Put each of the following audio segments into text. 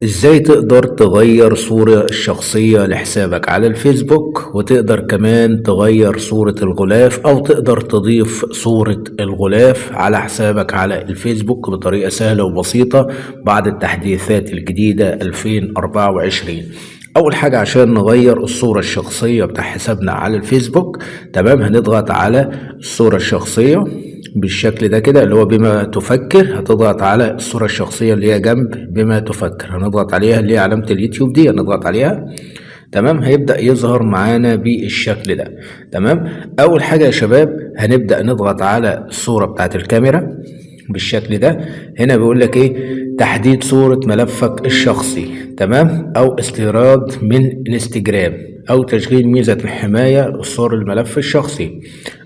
ازاي تقدر تغير صورة الشخصية لحسابك على الفيسبوك، وتقدر كمان تغير صورة الغلاف او تقدر تضيف صورة الغلاف على حسابك على الفيسبوك بطريقة سهلة وبسيطة بعد التحديثات الجديدة 2024. اول حاجة عشان نغير الصورة الشخصية بتاع حسابنا على الفيسبوك، تمام، هنضغط على الصورة الشخصية بالشكل ده كده اللي هو بما تفكر. هتضغط على الصورة الشخصية اللي هي جنب بما تفكر، هنضغط عليها اللي هي علامة اليوتيوب دي، هنضغط عليها. تمام، هيبدأ يظهر معانا بالشكل ده. تمام، أول حاجة يا شباب هنبدأ نضغط على الصورة بتاعت الكاميرا بالشكل ده. هنا بيقول لك ايه؟ تحديد صورة ملفك الشخصي، تمام، او استيراد من انستجرام، او تشغيل ميزة الحماية لصور الملف الشخصي،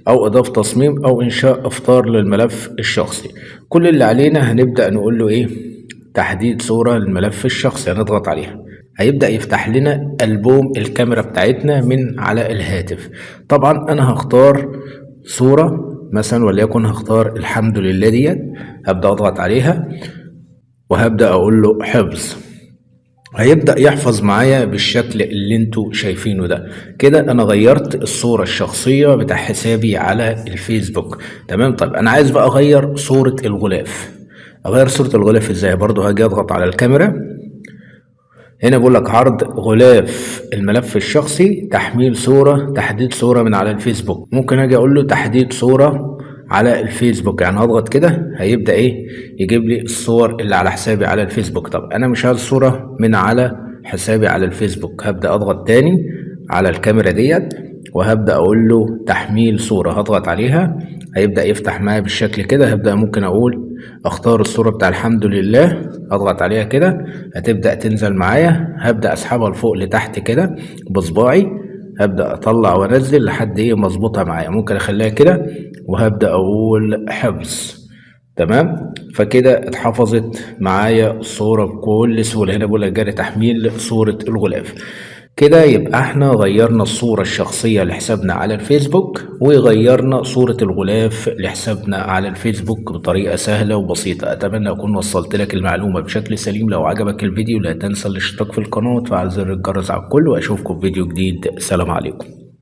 او اضافة تصميم، او انشاء افطار للملف الشخصي. كل اللي علينا هنبدأ نقول له ايه؟ تحديد صورة للملف الشخصي، هنضغط عليها. هيبدأ يفتح لنا ألبوم الكاميرا بتاعتنا من على الهاتف. طبعا أنا هختار صورة مثلا، وليكن هختار الحمد لله ديت. هبدأ أضغط عليها وهبدأ أقول له حفظ. هيبدأ يحفظ معايا بالشكل اللي انتوا شايفينه ده كده. انا غيرت الصورة الشخصية بتاع حسابي على الفيسبوك. تمام، طيب انا عايز بقى اغير صورة الغلاف. اغير صورة الغلاف ازاي؟ برضو هاجي اضغط على الكاميرا. هنا بقول لك عرض غلاف الملف الشخصي، تحميل صورة، تحديد صورة من على الفيسبوك. ممكن اجي اقول له تحديد صورة على الفيسبوك، يعني هضغط كده هيبدأ ايه؟ يجيب لي الصور اللي على حسابي على الفيسبوك. طب انا مش عايز صورة من على حسابي على الفيسبوك. هبدأ اضغط تاني على الكاميرا ديت وهبدأ اقول له تحميل صورة، هضغط عليها. هيبدأ يفتح معايا بالشكل كده. هبدأ ممكن اقول اختار الصورة بتاع الحمد لله، اضغط عليها كده. هتبدأ تنزل معايا. هبدأ اسحبها لفوق لتحت كده بصباعي. هبدأ اطلع وانزل لحد ايه مظبوطة معايا. ممكن اخليها كده وهبدأ اقول حفظ. تمام، فكده اتحفظت معايا الصورة بكل سهولة. هنا بقول لك جاري تحميل صورة الغلاف. كده يبقى احنا غيرنا الصورة الشخصية لحسابنا على الفيسبوك، وغيرنا صورة الغلاف لحسابنا على الفيسبوك بطريقة سهلة وبسيطة. أتمنى أكون وصلت لك المعلومة بشكل سليم. لو عجبك الفيديو لا تنسى الاشتراك في القناة وتفعل زر الجرس على الكل، وأشوفكم في فيديو جديد. سلام عليكم.